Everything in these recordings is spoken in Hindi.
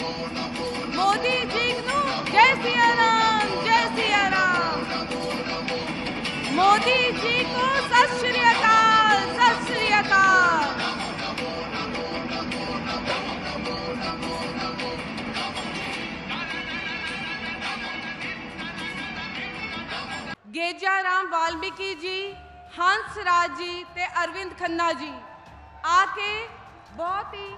मोदी जी को जय सिया राम, जय सिया राम। मोदी जी को सत श्री अकाल, सत श्री अकाल। गेजा राम वाल्मीकि जी, हंस राज जी ते अरविंद खन्ना जी आके बहुत ही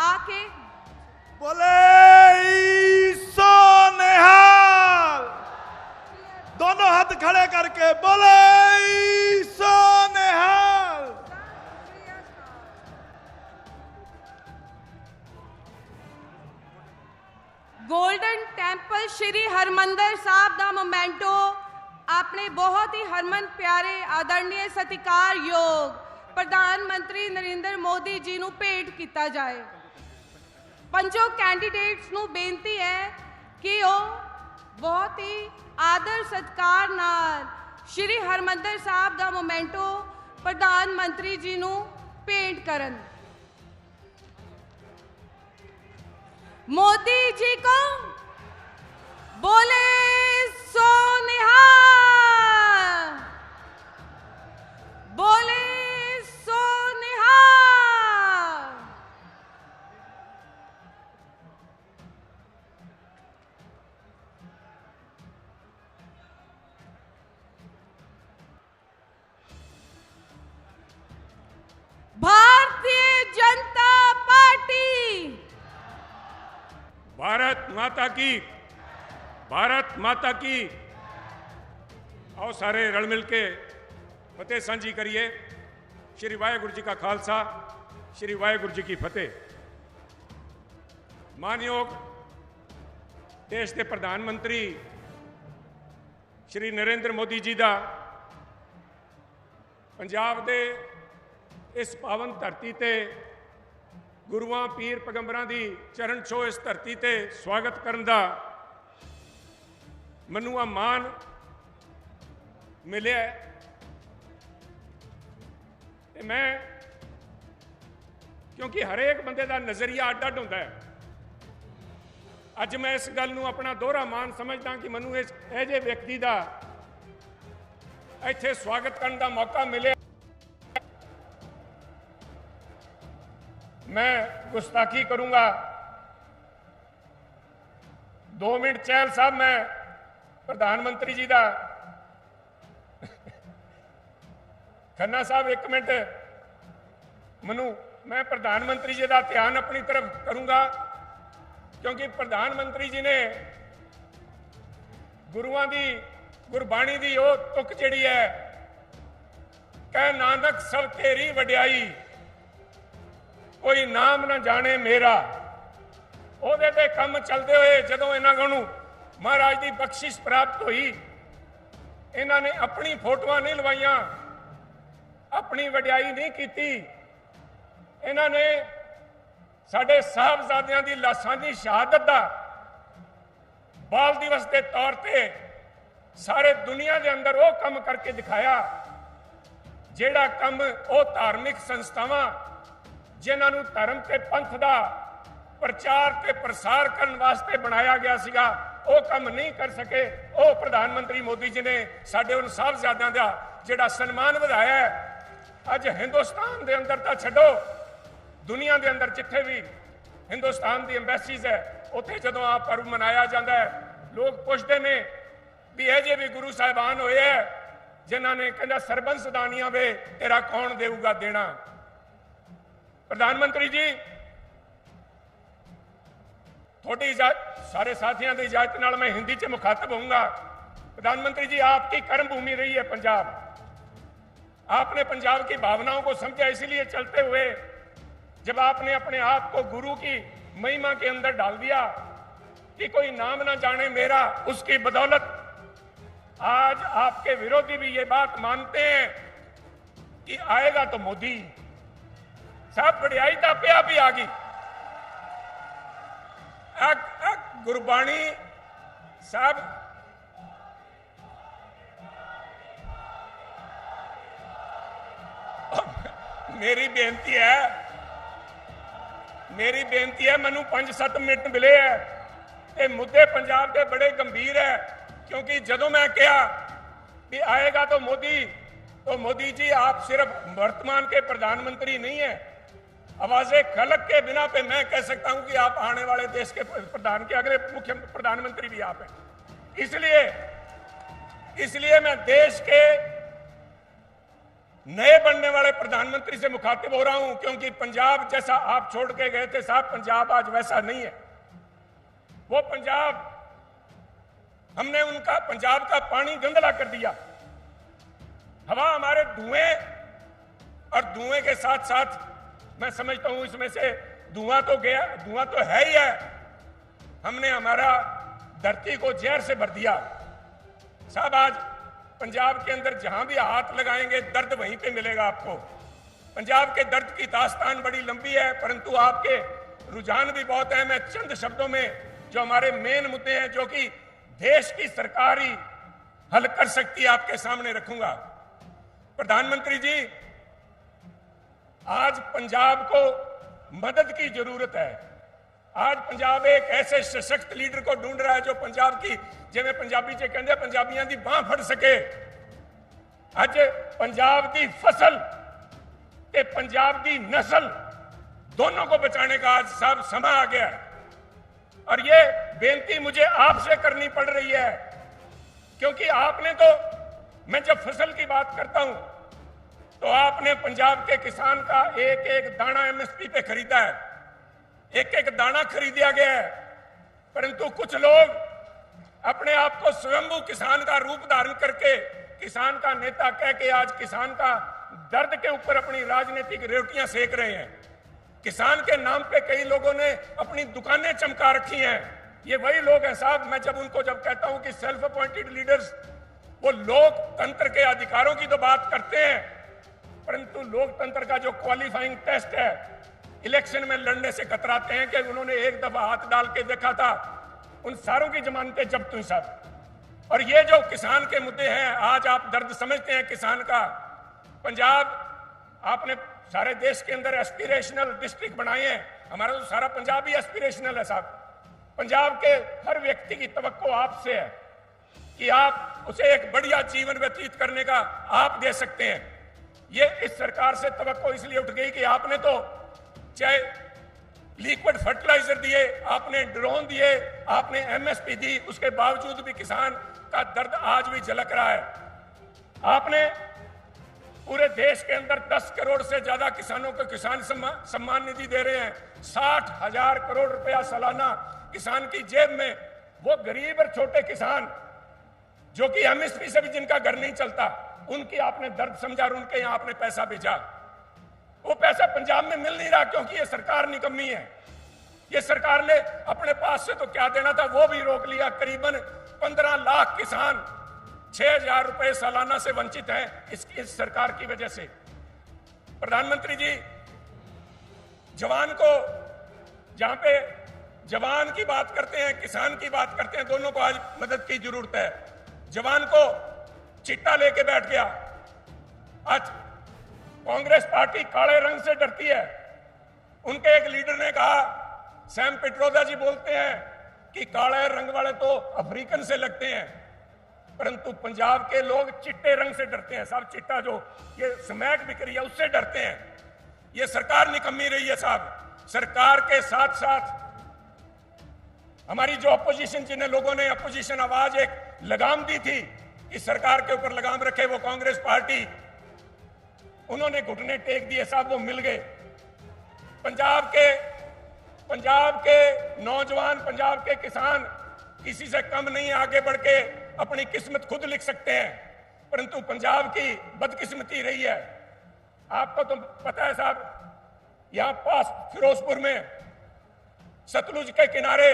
आके बोले ईसो निहाल, दोनों हाथ खड़े करके बोले ईसो निहाल। गोल्डन टैंपल श्री हरमंदिर साहब का मोमेंटो अपने बहुत ही हरमन प्यारे आदरणीय सत्कार योग प्रधानमंत्री नरेंद्र मोदी जी को भेंट किया जाए। पंजों कैंडीडेट्स को बेनती है कि वो बहुत ही आदर सत्कार नाल श्री हरमंदिर साहब का मोमेंटो प्रधानमंत्री जी को भेंट करन। मोदी जी को बोले सो निहाल, बोले सो निहाल। भारतीय जनता पार्टी, भारत माता की, भारत माता की। आओ सारे रल मिल के फतेह सांझी करिए। श्री वाहेगुरु जी का खालसा, श्री वाहेगुरु जी की फतेह। मानयोग देश के प्रधानमंत्री श्री नरेंद्र मोदी जी का पंजाब के इस पावन धरती ते गुरुआं पीर पैगंबरां दी चरण छो इस धरती ते स्वागत करन दा मैनूं आ मान मिलिया। ते मैं क्योंकि हरेक बंदे दा नज़रिया अड्ड अड्ड हुंदा है, अज मैं इस गल नूं अपना दोहरा मान समझदा कि मैनूं इस ऐजे व्यक्ति दा इत्थे स्वागत करन दा मौका मिले। मैं गुस्ताखी करूंगा। 2 मिनट चहल साहब, मैं प्रधानमंत्री जी का खन्ना साहब 1 मिनट मैं प्रधानमंत्री जी का ध्यान अपनी तरफ करूंगा, क्योंकि प्रधानमंत्री जी ने गुरुआं दी गुरबाणी दी वो तुक जिहड़ी है, कह नानक सब तेरी वड्याई कोई नाम ना जाने मेरा। ਉਹਦੇ ਤੇ ਕੰਮ चलते हुए ਜਦੋਂ ਇਹਨਾਂ ਨੂੰ महाराज की बख्शिश प्राप्त हुई, इन्होंने अपनी फोटोआं नहीं लवाइया, अपनी वड्याई नहीं की। इन्होंने साडे साहबजादियां दी लाशां दी शहादत दा बाल दिवस के तौर पे सारे दुनिया के अंदर वो काम करके दिखाया जिहड़ा काम वो धार्मिक संस्थावां जिन्होंने धर्म के पंथ का प्रचार ते प्रसार करने वास्ते बनाया गया सीगा, वो काम नहीं कर सके। वो प्रधानमंत्री मोदी जी ने साडे उन साहबजादियां दा जिहड़ा सन्मान वधाया है। अज हिंदुस्तान के अंदर तो छड्डो, दुनिया के अंदर जिथे भी हिंदुस्तान की एम्बेसीज है, उत्थे जदों आ पर्व मनाया जाता है, लोग पुछते हैं भी ऐजे भी गुरु साहिबान होए है जिन्होंने कहना सरबंस दानियां वे तेरा कौन देऊगा देना। प्रधानमंत्री जी, थोड़ी सारे साथियों की इजाजत नाल मैं हिंदी च मुखातब होऊंगा। प्रधानमंत्री जी, आपकी कर्म भूमि रही है पंजाब, आपने पंजाब की भावनाओं को समझा, इसलिए चलते हुए जब आपने अपने आप को गुरु की महिमा के अंदर डाल दिया कि कोई नाम ना जाने मेरा, उसकी बदौलत आज आपके विरोधी भी ये बात मानते हैं कि आएगा तो मोदी। साहब वड्याई तो आपे आप ही आ गई। गुरबाणी साहब, मेरी बेनती है मेरी बेनती है, मैनू 5-7 मिनट मिले है, ये मुद्दे पंजाब के बड़े गंभीर है, क्योंकि जदों मैं कहा कि आएगा तो मोदी जी आप सिर्फ वर्तमान के प्रधानमंत्री नहीं है, आवाज़े खलक के बिना पे मैं कह सकता हूं कि आप आने वाले देश के अगले मुख्य प्रधानमंत्री भी आप हैं। इसलिए मैं देश के नए बनने वाले प्रधानमंत्री से मुखातिब हो रहा हूं, क्योंकि पंजाब जैसा आप छोड़ के गए थे साहब, पंजाब आज वैसा नहीं है। वो पंजाब, हमने उनका पंजाब का पानी गंदला कर दिया, हवा हमारे धुएं, और धुएं के साथ साथ मैं समझता हूं इसमें से धुआं तो गया, धुआं तो है ही है, हमने हमारा धरती को जहर से भर दिया साहब। आज पंजाब के अंदर जहां भी हाथ लगाएंगे दर्द वहीं पे मिलेगा आपको। पंजाब के दर्द की दास्तान बड़ी लंबी है, परंतु आपके रुझान भी बहुत है। मैं चंद शब्दों में जो हमारे मेन मुद्दे हैं, जो कि देश की सरकार ही हल कर सकती है, आपके सामने रखूंगा। प्रधानमंत्री जी, आज पंजाब को मदद की जरूरत है। आज पंजाब एक ऐसे सशक्त लीडर को ढूंढ रहा है जो पंजाब की, जिवें पंजाबी च कहंदे पंजाबियां दी बांह फड़ सके। आज पंजाब की फसल ते पंजाब की नस्ल दोनों को बचाने का आज साहब समय आ गया है, और ये बेनती मुझे आपसे करनी पड़ रही है, क्योंकि आपने तो, मैं जब फसल की बात करता हूं तो आपने पंजाब के किसान का एक एक दाना एमएसपी पे खरीदा है, एक एक दाना खरीदा गया है, परंतु कुछ लोग अपने आप को स्वयंभू किसान का रूप धारण करके किसान का नेता कह के आज किसान का दर्द के ऊपर अपनी राजनीतिक रोटियां सेक रहे हैं। किसान के नाम पे कई लोगों ने अपनी दुकानें चमका रखी हैं। ये वही लोग हैं साहब, मैं जब कहता हूं कि सेल्फ अपॉइंटेड लीडर्स, वो लोकतंत्र के अधिकारों की तो बात करते हैं, परंतु लोकतंत्र का जो क्वालिफाइंग टेस्ट है, इलेक्शन में लड़ने से कतराते हैं कि उन्होंने एक दफा हाथ डाल के देखा था, उन सारों की जमानतें जब्त हुई साहब। और ये जो किसान के मुद्दे हैं, आज आप दर्द समझते हैं किसान का। पंजाब, आपने सारे देश के अंदर एस्पिरेशनल डिस्ट्रिक्ट बनाए हैं, हमारा तो सारा पंजाब ही एस्पिरेशनल है साहब। पंजाब के हर व्यक्ति की तवक्को आपसे है कि आप उसे एक बढ़िया जीवन व्यतीत करने का आप दे सकते हैं। ये इस सरकार से तवक्को इसलिए उठ गई कि आपने तो चाहे लिक्विड फर्टिलाइजर दिए, आपने ड्रोन दिए, आपने एमएसपी दी, उसके बावजूद भी किसान का दर्द आज भी झलक रहा है। आपने पूरे देश के अंदर 10 करोड़ से ज्यादा किसानों को किसान सम्मान निधि दे रहे हैं, 60,000 करोड़ रुपया सालाना किसान की जेब में। वो गरीब और छोटे किसान जो कि एमएसपी से भी जिनका घर नहीं चलता, उनकी आपने दर्द समझा और उनके यहां आपने पैसा भेजा। वो पैसा पंजाब में मिल नहीं रहा क्योंकि ये सरकार निकम्मी है। ये सरकार ने अपने पास से तो क्या देना था वो भी रोक लिया। करीबन 15 लाख किसान 6,000 रुपए सालाना से वंचित हैं इस सरकार की वजह से। प्रधानमंत्री जी, जवान को, जहां पे जवान की बात करते हैं, किसान की बात करते हैं, दोनों को आज मदद की जरूरत है। जवान को चिट्टा लेके बैठ गया। आज कांग्रेस पार्टी काले रंग से डरती है। उनके एक लीडर ने कहा, सैम पिट्रोदा जी बोलते हैं कि काले रंग वाले तो अफ्रीकन से लगते हैं, परंतु पंजाब के लोग चिट्टे रंग से डरते हैं साहब। चिट्टा जो ये स्मैक बिक्री है उससे डरते हैं। ये सरकार निकम्मी रही है साहब। सरकार के साथ साथ हमारी जो अपोजिशन, जिन्हें लोगों ने अपोजिशन आवाज एक लगाम दी थी कि सरकार के ऊपर लगाम रखे, वो कांग्रेस पार्टी, उन्होंने घुटने टेक दिए साहब, वो मिल गए। पंजाब के नौजवान, पंजाब के किसान किसी से कम नहीं, आगे बढ़ के अपनी किस्मत खुद लिख सकते हैं, परंतु पंजाब की बदकिस्मती रही है। आपको तो पता है साहब, यहां पास फिरोजपुर में सतलुज के किनारे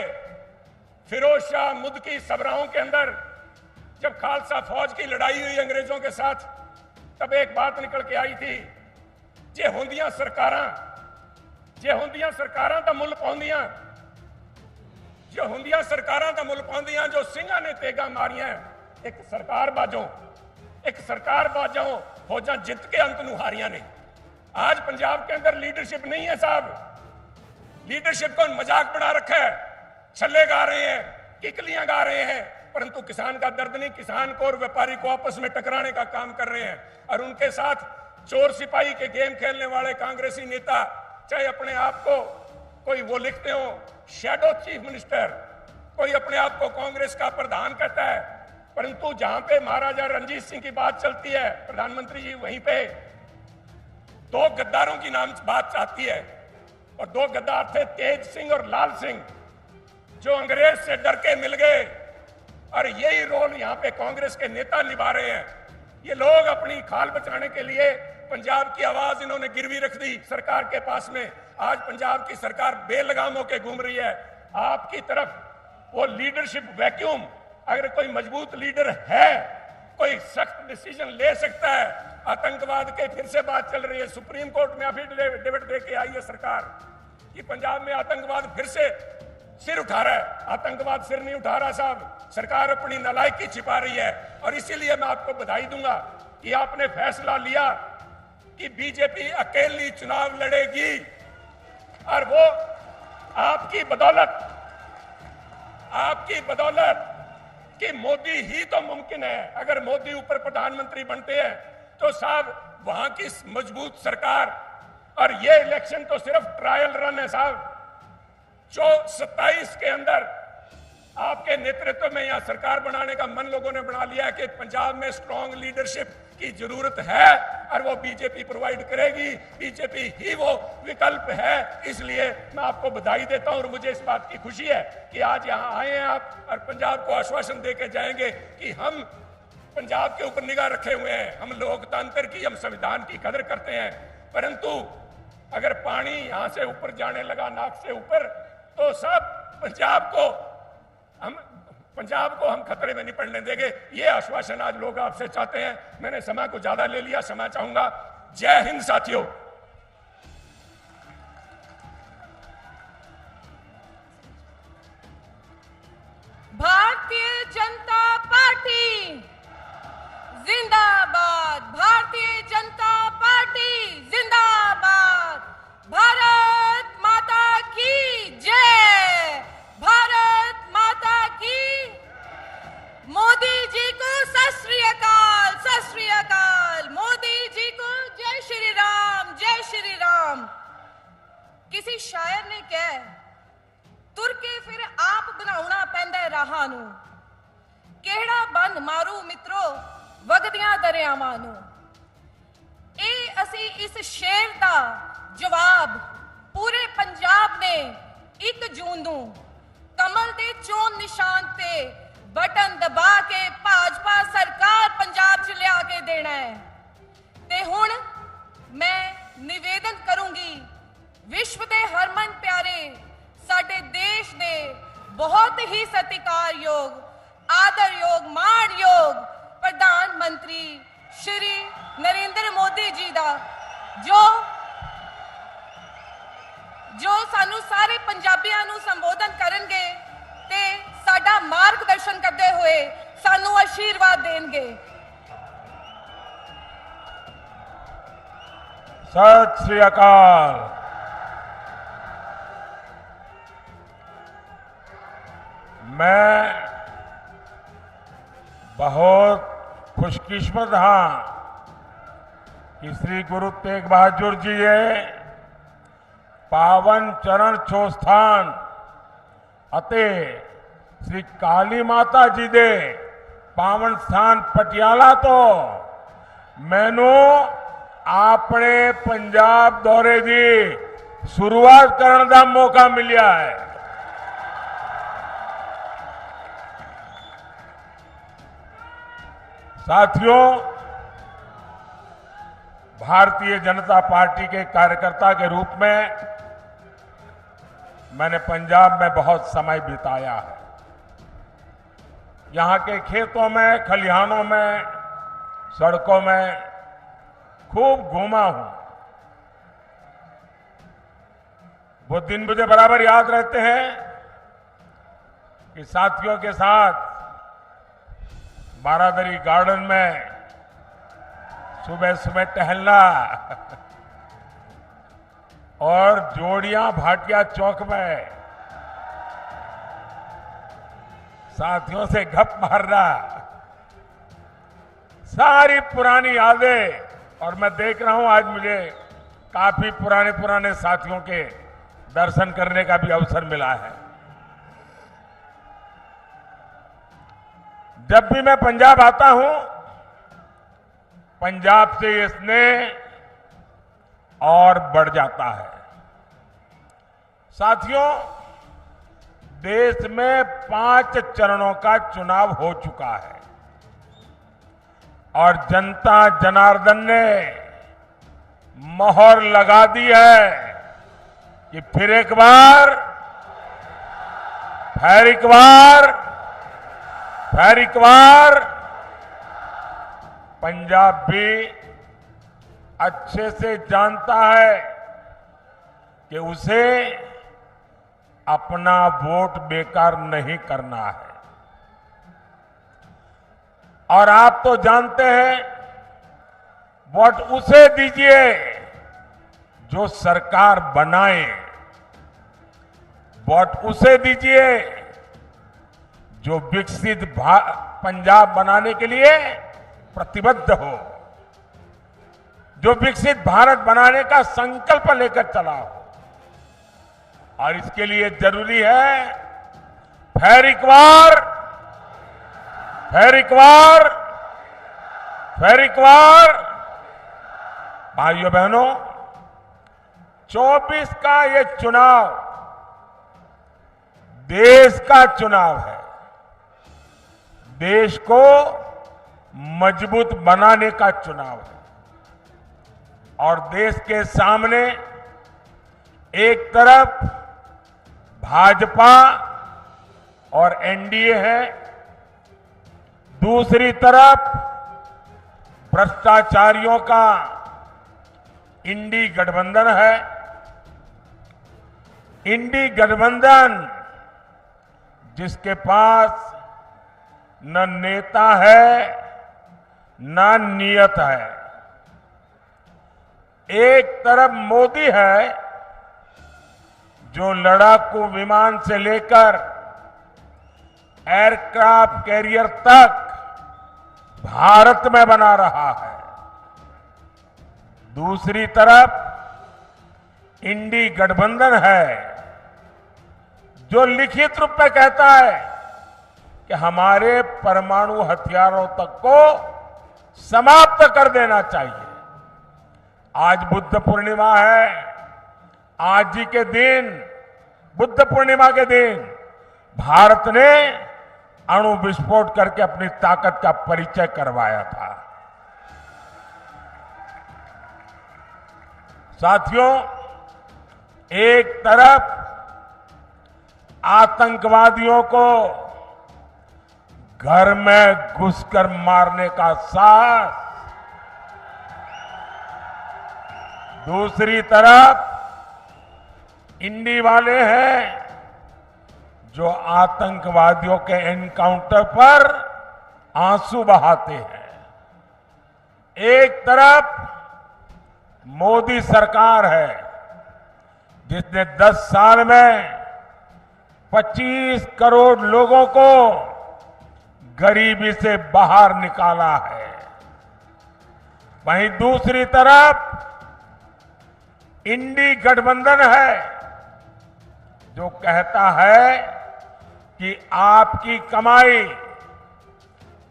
फिरोज शाह मुद की सभराओं के अंदर जब खालसा फौज की लड़ाई हुई अंग्रेजों के साथ, तब एक बात निकल के आई थी, जे होंदियां सरकारां दा मुल पाउंदियां, जो होंदियां सरकारां दा मुल पाउंदियां, जो सिंघां ने तेगा मारियां, एक सरकार बाजों फौजां जित के अंत नूं हारियां ने। आज पंजाब के अंदर लीडरशिप नहीं है साहब। लीडरशिप को मजाक बना रखा है, छल्ले गा रहे हैं, किकलियां गा रहे हैं, परंतु किसान का दर्द नहीं, किसान को और व्यापारी को आपस में टकराने का काम कर रहे हैं। और उनके साथ चोर सिपाही के गेम खेलने वाले कांग्रेसी नेता, चाहे अपने आप को कोई वो लिखते हो शैडो चीफ मिनिस्टर, कोई अपने आप को कांग्रेस का प्रधान कहता है, परंतु जहां पे महाराजा रणजीत सिंह की बात चलती है, प्रधानमंत्री जी वहीं पे दो गद्दारों की नाम बात आती है। और दो गद्दार थे तेज सिंह और लाल सिंह, जो अंग्रेज से डर के मिल गए। और यही रोल यहां पे कांग्रेस के नेता निभा रहे हैं। ये लोग अपनी खाल बचाने के लिए पंजाब की आवाज इन्होंने गिरवी रख दी सरकार के पास में। आज पंजाब की सरकार बेलगाम होकर घूम रही है। आपकी तरफ वो लीडरशिप वैक्यूम, अगर कोई मजबूत लीडर है, कोई सख्त डिसीजन ले सकता है। आतंकवाद के फिर से बात चल रही है, सुप्रीम कोर्ट में एफिडेविट दे के आई है सरकार कि पंजाब में आतंकवाद फिर से सिर उठा रहा है। आतंकवाद सिर नहीं उठा रहा साहब, सरकार अपनी नालायकी छिपा रही है। और इसीलिए मैं आपको बधाई दूंगा कि आपने फैसला लिया कि बीजेपी अकेली चुनाव लड़ेगी, और वो आपकी बदौलत कि मोदी ही तो मुमकिन है। अगर मोदी ऊपर प्रधानमंत्री बनते हैं तो साहब वहां की मजबूत सरकार, और ये इलेक्शन तो सिर्फ ट्रायल रन है साहब। जो 27 के अंदर आपके नेतृत्व में यहां सरकार बनाने का मन लोगों ने बना लिया है कि पंजाब में स्ट्रांग लीडरशिप की जरूरत है, और वो बीजेपी प्रोवाइड करेगी। बीजेपी ही वो विकल्प है। इसलिए मैं आपको बधाई देता हूं और मुझे इस बात की खुशी है कि आज यहां आए हैं आप और पंजाब को आश्वासन देके जाएंगे कि हम पंजाब के ऊपर निगाह रखे हुए हैं, हम लोकतंत्र की, हम संविधान की कदर करते हैं। परंतु अगर पानी यहां से ऊपर जाने लगा, नाक से ऊपर, तो सब पंजाब को हम खतरे में नहीं पड़ने देंगे। ये आश्वासन आज लोग आपसे चाहते हैं। मैंने समय को ज्यादा ले लिया, समय चाहूंगा। जय हिंद साथियों। भारतीय जनता पार्टी जिंदाबाद, भारतीय जनता पार्टी जिंदाबाद, भारत माता की जय, भारत माता की। मोदी जी को सत श्री अकाल, सत श्री अकाल। मोदी जी को जय श्री राम, जय श्री राम। किसी शायर ने कहा, तुर के फिर आप बनाउणा पैंदा राहां नूं, किहड़ा बंद मारू मित्रो वगदियां दरियावां नूं। ਇਹ ਅਸੀਂ ਇਸ ਸ਼ੇਰ ਦਾ ਜਵਾਬ ਪੂਰੇ ਪੰਜਾਬ ਨੇ 1 ਜੂਨ ਨੂੰ ਕਮਲ ਦੇ ਚੋਣ ਨਿਸ਼ਾਨ ਤੇ ਬਟਨ ਦਬਾ ਕੇ ਭਾਜਪਾ ਸਰਕਾਰ ਪੰਜਾਬ 'ਚ ਲਿਆ ਕੇ ਦੇਣਾ ਹੈ। ਤੇ ਹੁਣ ਮੈਂ ਨਿਵੇਦਨ ਕਰੂੰਗੀ, ਵਿਸ਼ਵ ਦੇ ਹਰਮਨ ਪਿਆਰੇ ਸਾਡੇ ਦੇਸ਼ ਦੇ ਬਹੁਤ ਹੀ ਸਤਿਕਾਰਯੋਗ, ਆਦਰਯੋਗ, ਮਾਣਯੋਗ ਪ੍ਰਧਾਨ ਮੰਤਰੀ श्री नरेंद्र मोदी जी का जो सानू सारे पंजाबियों नू संबोधन करनगे ते साडा मार्गदर्शन करते हुए सानू आशीर्वाद देंगे। सत श्री अकाल। मैं बहुत खुशकिस्मत हाँ कि श्री गुरु तेग बहादुर जी पावन चरण छो स्थान अते श्री काली माता जी दे पावन स्थान पटियाला तो मैनू अपने पंजाब दौरे की शुरुआत करने का मौका मिला है। साथियों, भारतीय जनता पार्टी के कार्यकर्ता के रूप में मैंने पंजाब में बहुत समय बिताया है। यहां के खेतों में, खलिहानों में, सड़कों में खूब घूमा हूं। वो दिन मुझे बराबर याद रहते हैं कि साथियों के साथ बारादरी गार्डन में सुबह सुबह टहलना और जोड़ियां भाटिया चौक में साथियों से गप मार रहा, सारी पुरानी यादें, और मैं देख रहा हूं आज मुझे काफी पुराने साथियों के दर्शन करने का भी अवसर मिला है। जब भी मैं पंजाब आता हूं, पंजाब से ये स्नेह और बढ़ जाता है। साथियों, देश में 5 चरणों का चुनाव हो चुका है और जनता जनार्दन ने मोहर लगा दी है कि फिर एक बार पंजाब भी अच्छे से जानता है कि उसे अपना वोट बेकार नहीं करना है। और आप तो जानते हैं, वोट उसे दीजिए जो सरकार बनाए, वोट उसे दीजिए जो विकसित पंजाब बनाने के लिए प्रतिबद्ध हो, जो विकसित भारत बनाने का संकल्प लेकर चला हो। और इसके लिए जरूरी है फिर एक बार भाइयों बहनों, 24 का ये चुनाव देश का चुनाव है। देश को मजबूत बनाने का चुनाव है और देश के सामने एक तरफ भाजपा और एनडीए है, दूसरी तरफ भ्रष्टाचारियों का इंडी गठबंधन है। इंडी गठबंधन जिसके पास न नेता है न नियत है। एक तरफ मोदी है जो लड़ाकू विमान से लेकर एयरक्राफ्ट कैरियर तक भारत में बना रहा है। दूसरी तरफ इंडी गठबंधन है जो लिखित रूप में कहता है कि हमारे परमाणु हथियारों तक को समाप्त कर देना चाहिए। आज बुद्ध पूर्णिमा है। आज ही के दिन, बुद्ध पूर्णिमा के दिन, भारत ने अणु विस्फोट करके अपनी ताकत का परिचय करवाया था। साथियों, एक तरफ आतंकवादियों को घर में घुसकर मारने का साहस, दूसरी तरफ इंडी वाले हैं जो आतंकवादियों के एनकाउंटर पर आंसू बहाते हैं। एक तरफ मोदी सरकार है जिसने 10 साल में 25 करोड़ लोगों को गरीबी से बाहर निकाला है। वहीं दूसरी तरफ इंडी गठबंधन है जो कहता है कि आपकी कमाई,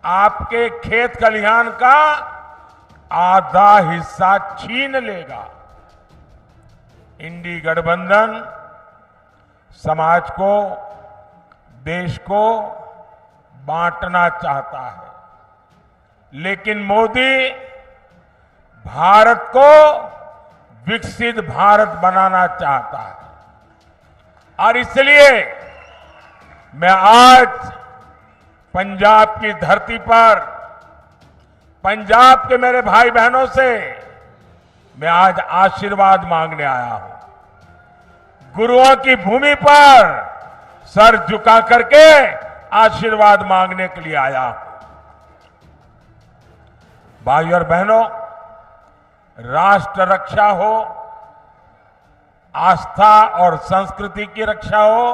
आपके खेत खलिहान का आधा हिस्सा छीन लेगा। इंडी गठबंधन समाज को, देश को बांटना चाहता है, लेकिन मोदी भारत को विकसित भारत बनाना चाहता है। और इसलिए मैं आज पंजाब की धरती पर, पंजाब के मेरे भाई बहनों से मैं आज आशीर्वाद मांगने आया हूं। गुरुओं की भूमि पर सर झुका करके आशीर्वाद मांगने के लिए आया हूं। भाई और बहनों, राष्ट्र रक्षा हो, आस्था और संस्कृति की रक्षा हो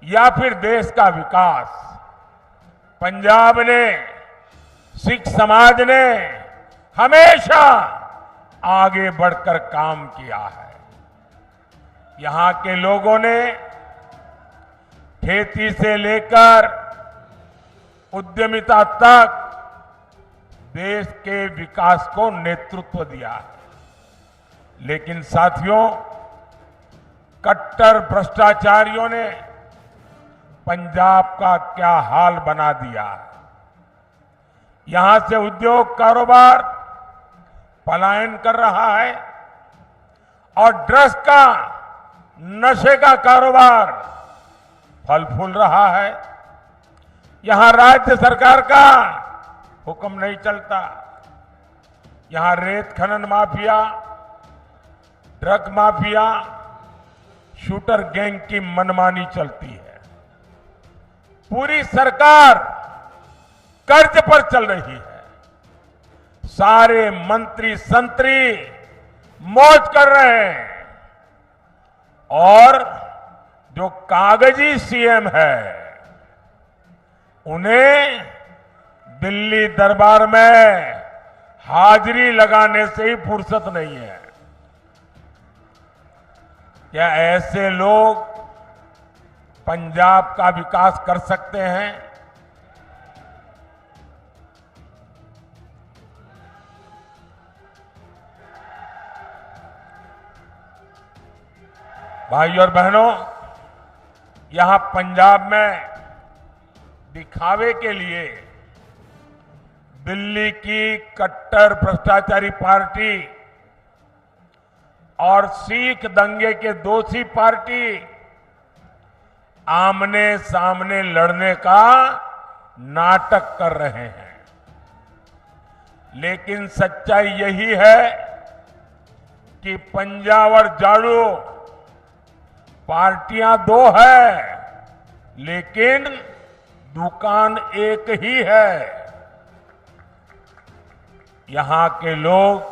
या फिर देश का विकास, पंजाब ने, सिख समाज ने हमेशा आगे बढ़कर काम किया है। यहां के लोगों ने खेती से लेकर उद्यमिता तक देश के विकास को नेतृत्व दिया है। लेकिन साथियों, कट्टर भ्रष्टाचारियों ने पंजाब का क्या हाल बना दिया है। यहां से उद्योग कारोबार पलायन कर रहा है और ड्रग्स का, नशे का कारोबार फल फूल रहा है। यहां राज्य सरकार का हुक्म नहीं चलता। यहां रेत खनन mafia, drug mafia, shooter gang की मनमानी चलती है। पूरी सरकार कर्ज पर चल रही है। सारे मंत्री संतरी मौज कर रहे हैं और जो कागजी सीएम है उन्हें दिल्ली दरबार में हाजिरी लगाने से ही फुर्सत नहीं है। क्या ऐसे लोग पंजाब का विकास कर सकते हैं? भाइयों और बहनों, यहां पंजाब में दिखावे के लिए दिल्ली की कट्टर भ्रष्टाचारी पार्टी और सिख दंगे के दोषी पार्टी आमने सामने लड़ने का नाटक कर रहे हैं। लेकिन सच्चाई यही है कि पंजाब और झाड़ू पार्टियां दो है, लेकिन दुकान एक ही है। यहां के लोग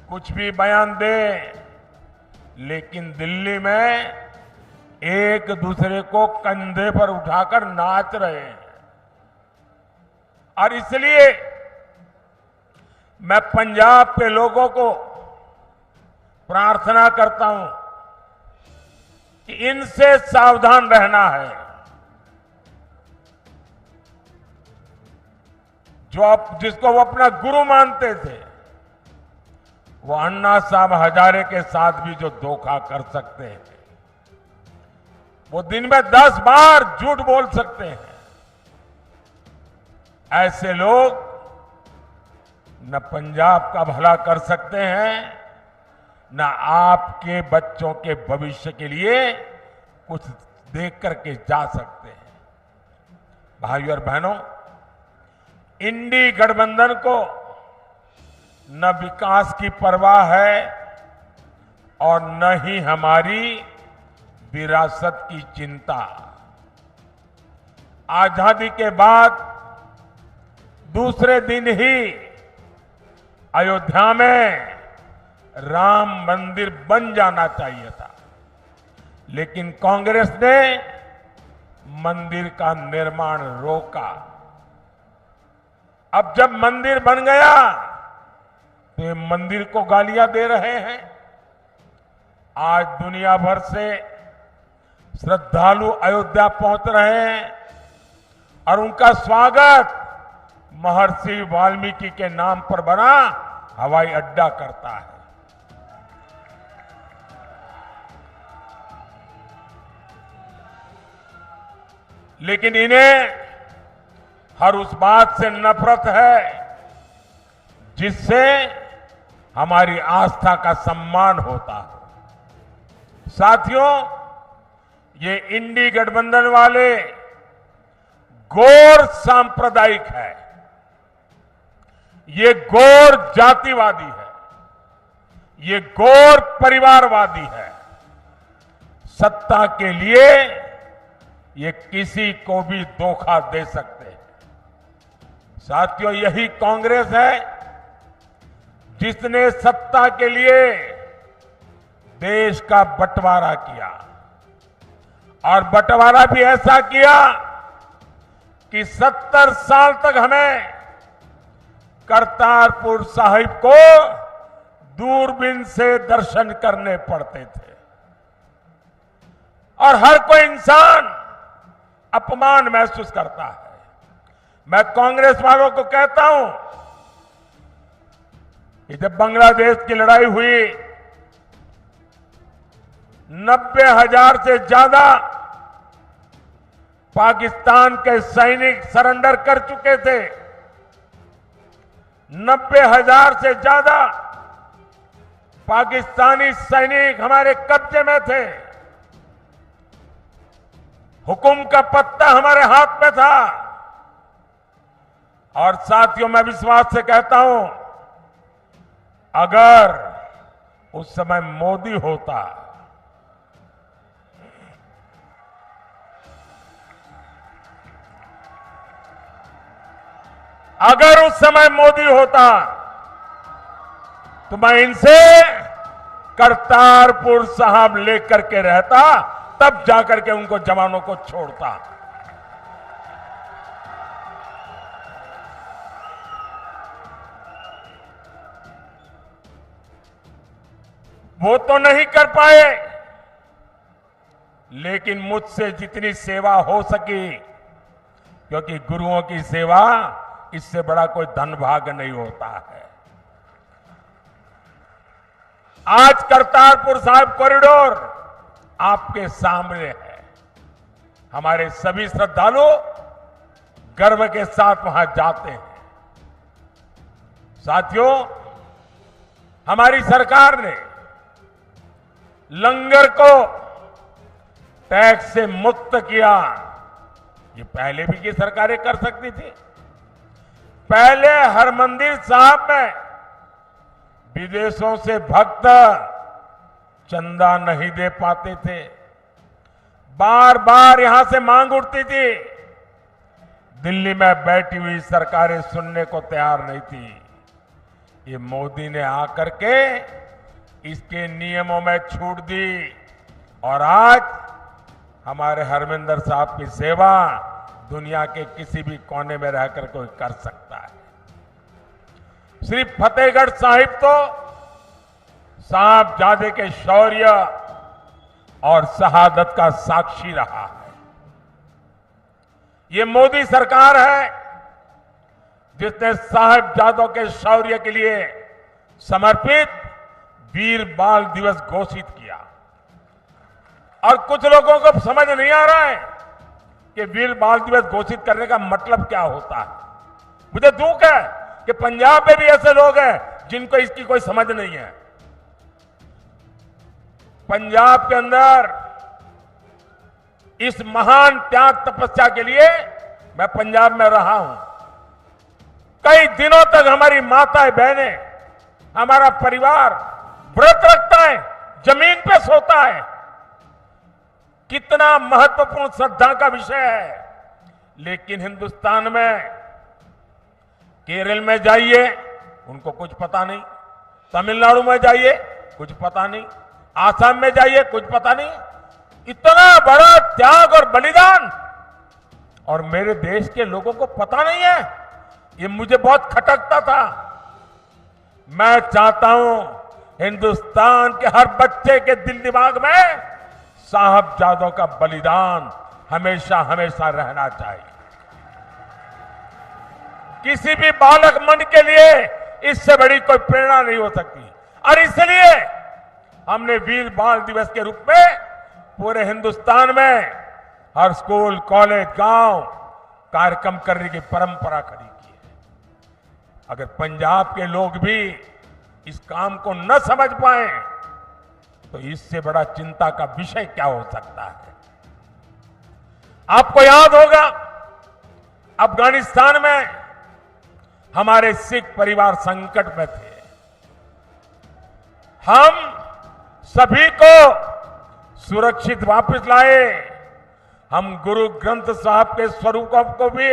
कुछ भी बयान दें, लेकिन दिल्ली में एक दूसरे को कंधे पर उठाकर नाच रहे हैं। और इसलिए मैं पंजाब के लोगों को प्रार्थना करता हूं कि इनसे सावधान रहना है। जिसको वो अपना गुरु मानते थे, वो अन्ना साहब हजारे के साथ भी जो धोखा कर सकते हैं, वो दिन में 10 बार झूठ बोल सकते हैं। ऐसे लोग न पंजाब का भला कर सकते हैं, न आपके बच्चों के भविष्य के लिए कुछ देख करके जा सकते हैं। भाइयों और बहनों, इंडी गठबंधन को न विकास की परवाह है और न ही हमारी विरासत की चिंता। आजादी के बाद दूसरे दिन ही अयोध्या में राम मंदिर बन जाना चाहिए था, लेकिन कांग्रेस ने मंदिर का निर्माण रोका। अब जब मंदिर बन गया तो ये मंदिर को गालियां दे रहे हैं। आज दुनिया भर से श्रद्धालु अयोध्या पहुंच रहे हैं और उनका स्वागत महर्षि वाल्मीकि के नाम पर बना हवाई अड्डा करता है। लेकिन इन्हें हर उस बात से नफरत है जिससे हमारी आस्था का सम्मान होता है। साथियों, ये इंडी गठबंधन वाले गौर सांप्रदायिक है, ये गौर जातिवादी है, ये गौर परिवारवादी है। सत्ता के लिए ये किसी को भी धोखा दे सकते हैं। साथियों, यही कांग्रेस है जिसने सत्ता के लिए देश का बंटवारा किया और बंटवारा भी ऐसा किया कि 70 साल तक हमें करतारपुर साहिब को दूरबीन से दर्शन करने पड़ते थे और हर कोई इंसान अपमान महसूस करता है। मैं कांग्रेस वालों को कहता हूं कि जब बांग्लादेश की लड़ाई हुई 90,000 से ज्यादा पाकिस्तान के सैनिक सरेंडर कर चुके थे। 90,000 से ज्यादा पाकिस्तानी सैनिक हमारे कब्जे में थे। हुकुम का पत्ता हमारे हाथ में था। और साथियों, मैं विश्वास से कहता हूं, अगर उस समय मोदी होता, अगर उस समय मोदी होता तो मैं इनसे करतारपुर साहब लेकर के रहता, तब जाकर के उनको जवानों को छोड़ता। वो तो नहीं कर पाए, लेकिन मुझसे जितनी सेवा हो सकी, क्योंकि गुरुओं की सेवा इससे बड़ा कोई धन भाग्य नहीं होता है। आज करतारपुर साहिब कॉरिडोर आपके सामने है। हमारे सभी श्रद्धालु गर्व के साथ वहां जाते हैं। साथियों, हमारी सरकार ने लंगर को टैक्स से मुक्त किया। ये पहले भी की सरकारें कर सकती थी। पहले हरमंदिर साहब में विदेशों से भक्त चंदा नहीं दे पाते थे। बार बार यहां से मांग उठती थी। दिल्ली में बैठी हुई सरकारें सुनने को तैयार नहीं थी। ये मोदी ने आकर के इसके नियमों में छूट दी और आज हमारे हरमिंदर साहब की सेवा दुनिया के किसी भी कोने में रहकर कोई कर सकता है। सिर्फ फतेहगढ़ साहिब तो साहबजादे के शौर्य और शहादत का साक्षी रहा है। ये मोदी सरकार है जिसने साहबजादों के शौर्य के लिए समर्पित वीर बाल दिवस घोषित किया। और कुछ लोगों को समझ नहीं आ रहा है कि वीर बाल दिवस घोषित करने का मतलब क्या होता है। मुझे दुख है कि पंजाब में भी ऐसे लोग हैं जिनको इसकी कोई समझ नहीं है। पंजाब के अंदर इस महान त्याग तपस्या के लिए मैं पंजाब में रहा हूं। कई दिनों तक हमारी माताएं बहनें, हमारा परिवार व्रत रखता है, जमीन पे सोता है। कितना महत्वपूर्ण श्रद्धा का विषय है। लेकिन हिंदुस्तान में केरल में जाइए, उनको कुछ पता नहीं। तमिलनाडु में जाइए, कुछ पता नहीं। आसाम में जाइए, कुछ पता नहीं। इतना बड़ा त्याग और बलिदान और मेरे देश के लोगों को पता नहीं है। ये मुझे बहुत खटकता था। मैं चाहता हूं हिंदुस्तान के हर बच्चे के दिल दिमाग में साहबजादों का बलिदान हमेशा हमेशा रहना चाहिए। किसी भी बालक मन के लिए इससे बड़ी कोई प्रेरणा नहीं हो सकती। और इसलिए हमने वीर बाल दिवस के रूप में पूरे हिंदुस्तान में हर स्कूल, कॉलेज, गांव कार्यक्रम करने की परंपरा खड़ी की है। अगर पंजाब के लोग भी इस काम को न समझ पाए तो इससे बड़ा चिंता का विषय क्या हो सकता है। आपको याद होगा अफगानिस्तान में हमारे सिख परिवार संकट में थे। हम सभी को सुरक्षित वापस लाए। हम गुरु ग्रंथ साहब के स्वरूपों को भी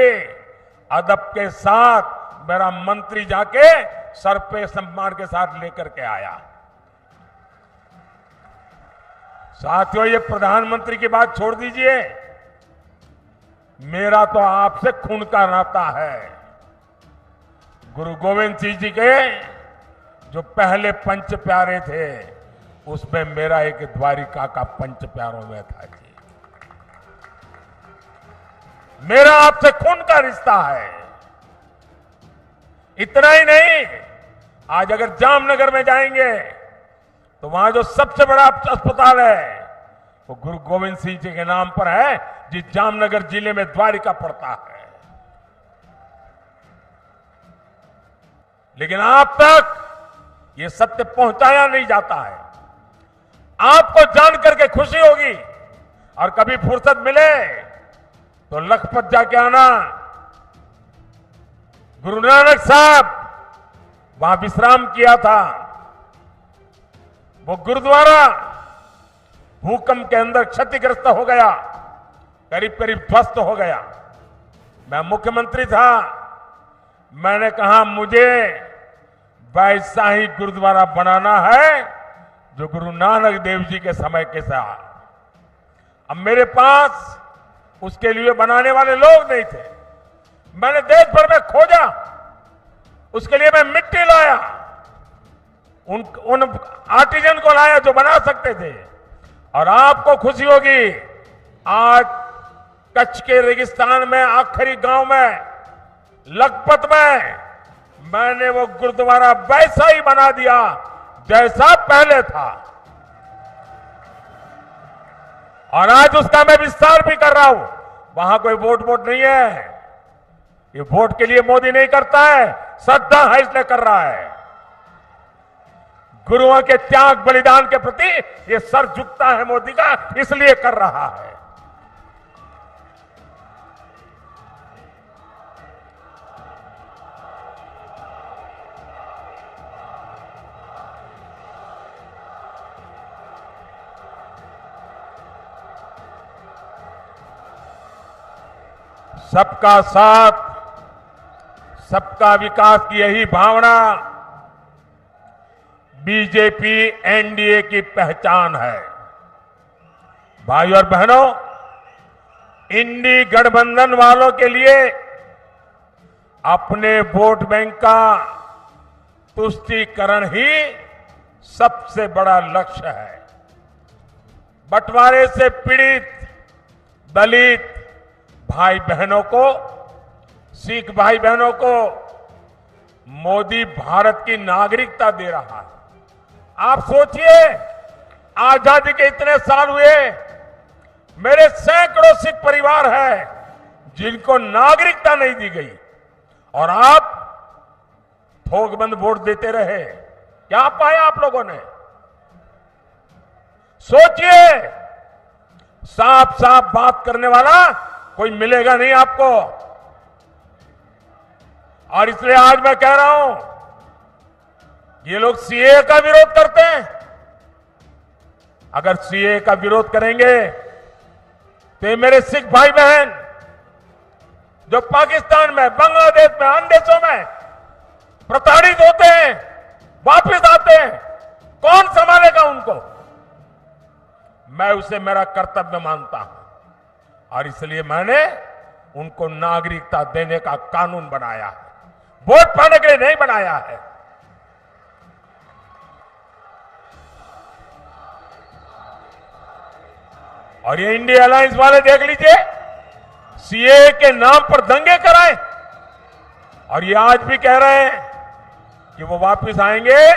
अदब के साथ मेरा मंत्री जाके सर पे सम्मान के साथ लेकर के आया। साथियों, ये प्रधानमंत्री की बात छोड़ दीजिए, मेरा तो आपसे खून का नाता है। गुरु गोविंद सिंह जी के जो पहले पंच प्यारे थे, उसमें मेरा एक द्वारिका का पंच प्यारों में था जी। मेरा आपसे खून का रिश्ता है। इतना ही नहीं, आज अगर जामनगर में जाएंगे तो वहां जो सबसे बड़ा अस्पताल है वो गुरु गोविंद सिंह जी के नाम पर है, जिस जामनगर जिले में द्वारिका पड़ता है। लेकिन आप तक ये सत्य पहुंचाया नहीं जाता है। आपको जानकर के खुशी होगी और कभी फुर्सत मिले तो लखपत जाके आना। गुरु नानक साहब वहां विश्राम किया था। वो गुरुद्वारा भूकंप के अंदर क्षतिग्रस्त हो गया, करीब करीब ध्वस्त हो गया। मैं मुख्यमंत्री था, मैंने कहा मुझे वैसा ही गुरुद्वारा बनाना है जो गुरु नानक देव जी के समय के साथ। अब मेरे पास उसके लिए बनाने वाले लोग नहीं थे। मैंने देश भर में खोजा, उसके लिए मैं मिट्टी लाया, उन आर्टिजन को लाया जो बना सकते थे। और आपको खुशी होगी, आज कच्छ के रेगिस्तान में आखिरी गांव में लखपत में मैंने वो गुरुद्वारा वैसा ही बना दिया जैसा पहले था। और आज उसका मैं विस्तार भी कर रहा हूं। वहां कोई वोट नहीं है। ये वोट के लिए मोदी नहीं करता है, श्रद्धा है इसलिए कर रहा है। गुरुओं के त्याग बलिदान के प्रति ये सर झुकता है मोदी का, इसलिए कर रहा है। सबका साथ, सबका विकास की यही भावना बीजेपी एनडीए की पहचान है। भाई और बहनों, इंडी गठबंधन वालों के लिए अपने वोट बैंक का तुष्टीकरण ही सबसे बड़ा लक्ष्य है। बंटवारे से पीड़ित दलित भाई बहनों को, सिख भाई बहनों को मोदी भारत की नागरिकता दे रहा है। आप सोचिए, आजादी के इतने साल हुए, मेरे सैकड़ों सिख परिवार हैं जिनको नागरिकता नहीं दी गई, और आप थोकबंद वोट देते रहे। क्या पाया आप लोगों ने? सोचिए, साफ साफ बात करने वाला कोई मिलेगा नहीं आपको। और इसलिए आज मैं कह रहा हूं, ये लोग सीए का विरोध करते हैं। अगर सीए का विरोध करेंगे तो ये मेरे सिख भाई बहन जो पाकिस्तान में, बांग्लादेश में, अन्य देशों में प्रताड़ित होते हैं, वापस आते हैं, कौन संभालेगा उनको? मैं उसे मेरा कर्तव्य मानता हूं और इसलिए मैंने उनको नागरिकता देने का कानून बनाया है, वोट पाने के लिए नहीं बनाया है। और ये इंडिया अलायंस वाले देख लीजिए, सीए के नाम पर दंगे कराए, और ये आज भी कह रहे हैं कि वो वापस आएंगे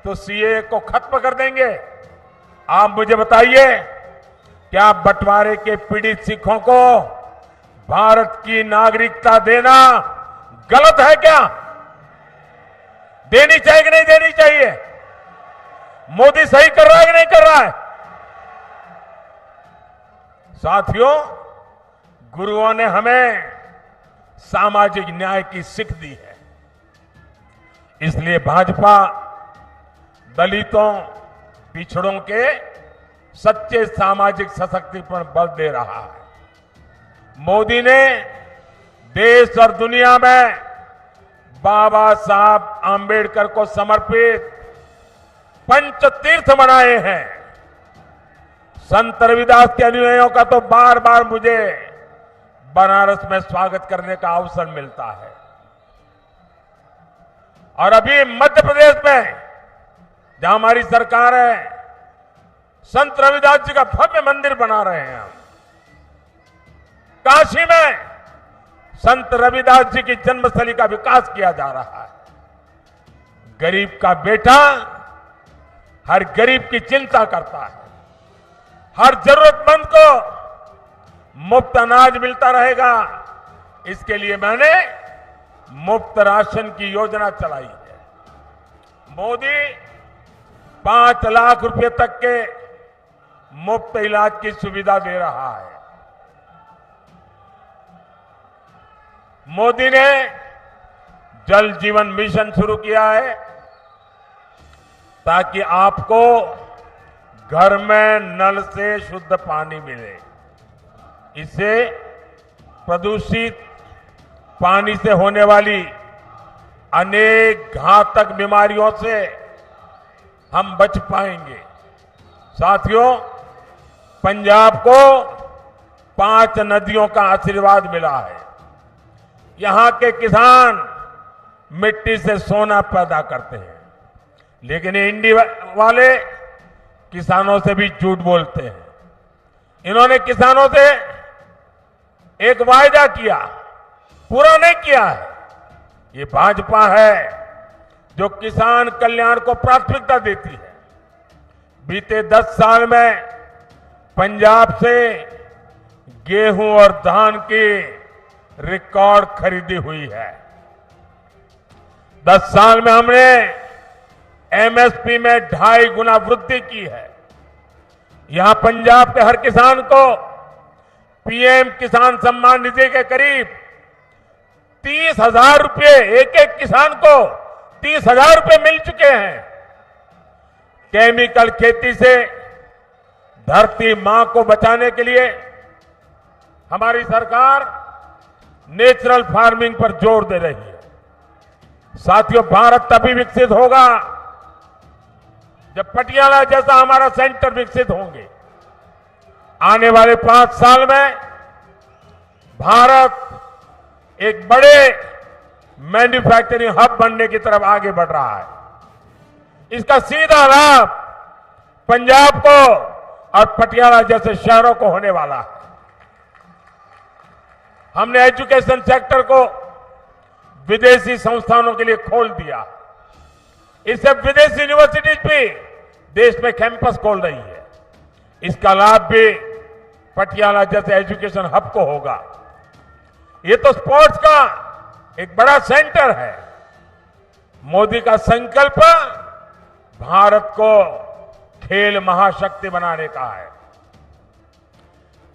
तो सीए को खत्म कर देंगे। आप मुझे बताइए, क्या बंटवारे के पीड़ित सिखों को भारत की नागरिकता देना गलत है क्या? देनी चाहिए कि नहीं देनी चाहिए? मोदी सही कर रहा है कि नहीं कर रहा है? साथियों, गुरुओं ने हमें सामाजिक न्याय की सीख दी है। इसलिए भाजपा दलितों, पिछड़ों के सच्चे सामाजिक सशक्तिकरण पर बल दे रहा है। मोदी ने देश और दुनिया में बाबा साहब आंबेडकर को समर्पित पंच तीर्थ बनाए हैं। संत रविदास के अनुयायियों का तो बार बार मुझे बनारस में स्वागत करने का अवसर मिलता है। और अभी मध्य प्रदेश में जहां हमारी सरकार है, संत रविदास जी का भव्य मंदिर बना रहे हैं हम। काशी में संत रविदास जी की जन्मस्थली का विकास किया जा रहा है। गरीब का बेटा हर गरीब की चिंता करता है। हर जरूरतमंद को मुफ्त अनाज मिलता रहेगा, इसके लिए मैंने मुफ्त राशन की योजना चलाई है। मोदी 5 लाख रुपए तक के मुफ्त इलाज की सुविधा दे रहा है। मोदी ने जल जीवन मिशन शुरू किया है ताकि आपको घर में नल से शुद्ध पानी मिले। इससे प्रदूषित पानी से होने वाली अनेक घातक बीमारियों से हम बच पाएंगे। साथियों, पंजाब को 5 नदियों का आशीर्वाद मिला है। यहां के किसान मिट्टी से सोना पैदा करते हैं, लेकिन ये इंडिया वाले किसानों से भी झूठ बोलते हैं। इन्होंने किसानों से एक वायदा किया, पूरा नहीं किया है। ये भाजपा है जो किसान कल्याण को प्राथमिकता देती है। बीते 10 साल में पंजाब से गेहूं और धान की रिकॉर्ड खरीदी हुई है। 10 साल में हमने एमएसपी में 2.5 गुना वृद्धि की है। यहां पंजाब के हर किसान को पीएम किसान सम्मान निधि के करीब 30,000 रुपये, एक किसान को 30,000 रुपये मिल चुके हैं। केमिकल खेती से धरती मां को बचाने के लिए हमारी सरकार नेचुरल फार्मिंग पर जोर दे रही है। साथियों, भारत तभी विकसित होगा जब पटियाला जैसा हमारा सेंटर विकसित होंगे। आने वाले 5 साल में भारत एक बड़े मैन्युफैक्चरिंग हब बनने की तरफ आगे बढ़ रहा है। इसका सीधा लाभ पंजाब को और पटियाला जैसे शहरों को होने वाला है। हमने एजुकेशन सेक्टर को विदेशी संस्थानों के लिए खोल दिया। इससे विदेशी यूनिवर्सिटीज भी देश में कैंपस खोल रही है। इसका लाभ भी पटियाला जैसे एजुकेशन हब को होगा। ये तो स्पोर्ट्स का एक बड़ा सेंटर है। मोदी का संकल्प भारत को खेल महाशक्ति बनाने का है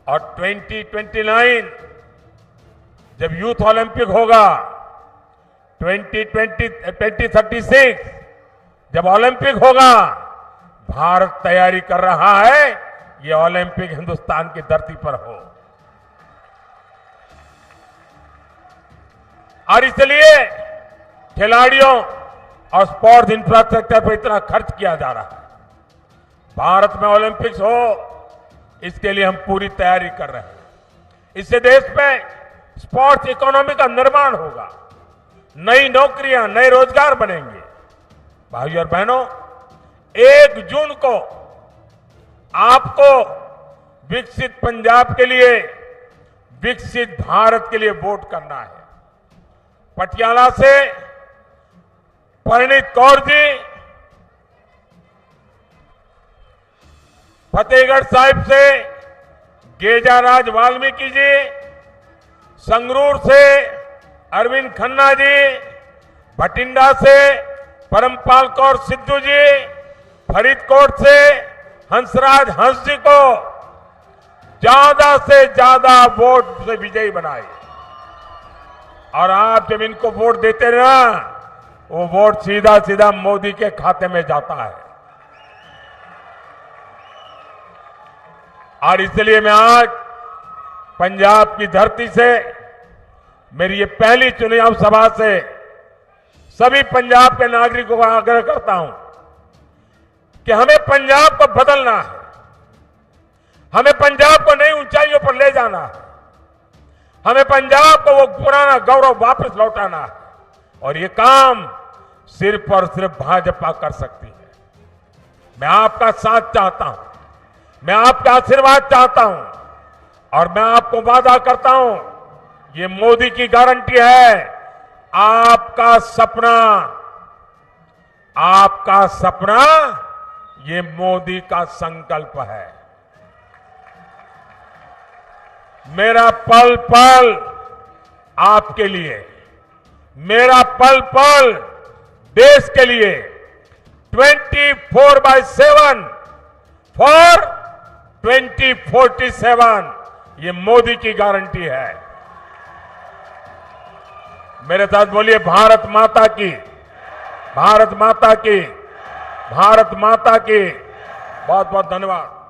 और 2029 जब यूथ ओलंपिक होगा, 2036 जब ओलंपिक होगा, भारत तैयारी कर रहा है ये ओलंपिक हिंदुस्तान की धरती पर हो। और इसलिए खिलाड़ियों और स्पोर्ट्स इंफ्रास्ट्रक्चर पर इतना खर्च किया जा रहा है। भारत में ओलंपिक्स हो, इसके लिए हम पूरी तैयारी कर रहे हैं। इससे देश में स्पोर्ट्स इकोनॉमी का निर्माण होगा, नई नौकरियां, नए रोजगार बनेंगे। भाइयों और बहनों, 1 जून को आपको विकसित पंजाब के लिए, विकसित भारत के लिए वोट करना है। पटियाला से परिणीत कौर जी, फतेहगढ़ साहिब से गेजाराज वाल्मीकि जी, संगरूर से अरविंद खन्ना जी, भटिंडा से परमपाल कौर सिद्धू जी, फरीदकोट से हंसराज हंस जी को ज्यादा से ज्यादा वोट से विजयी बनाए। और आप जब इनको वोट देते ना, वो वोट सीधा सीधा मोदी के खाते में जाता है। और इसलिए मैं आज पंजाब की धरती से, मेरी ये पहली चुनाव सभा से सभी पंजाब के नागरिकों का आग्रह करता हूं कि हमें पंजाब को बदलना है। हमें पंजाब को नई ऊंचाइयों पर ले जाना है। हमें पंजाब को वो पुराना गौरव वापस लौटाना है। और ये काम सिर्फ और सिर्फ भाजपा कर सकती है। मैं आपका साथ चाहता हूं, मैं आपका आशीर्वाद चाहता हूं और मैं आपको वादा करता हूं, ये मोदी की गारंटी है। आपका सपना ये मोदी का संकल्प है। मेरा पल पल आपके लिए, मेरा पल पल देश के लिए 24/7 फॉर 2047 ये मोदी की गारंटी है। मेरे साथ बोलिए भारत माता की, भारत माता की, भारत माता की। बहुत बहुत धन्यवाद।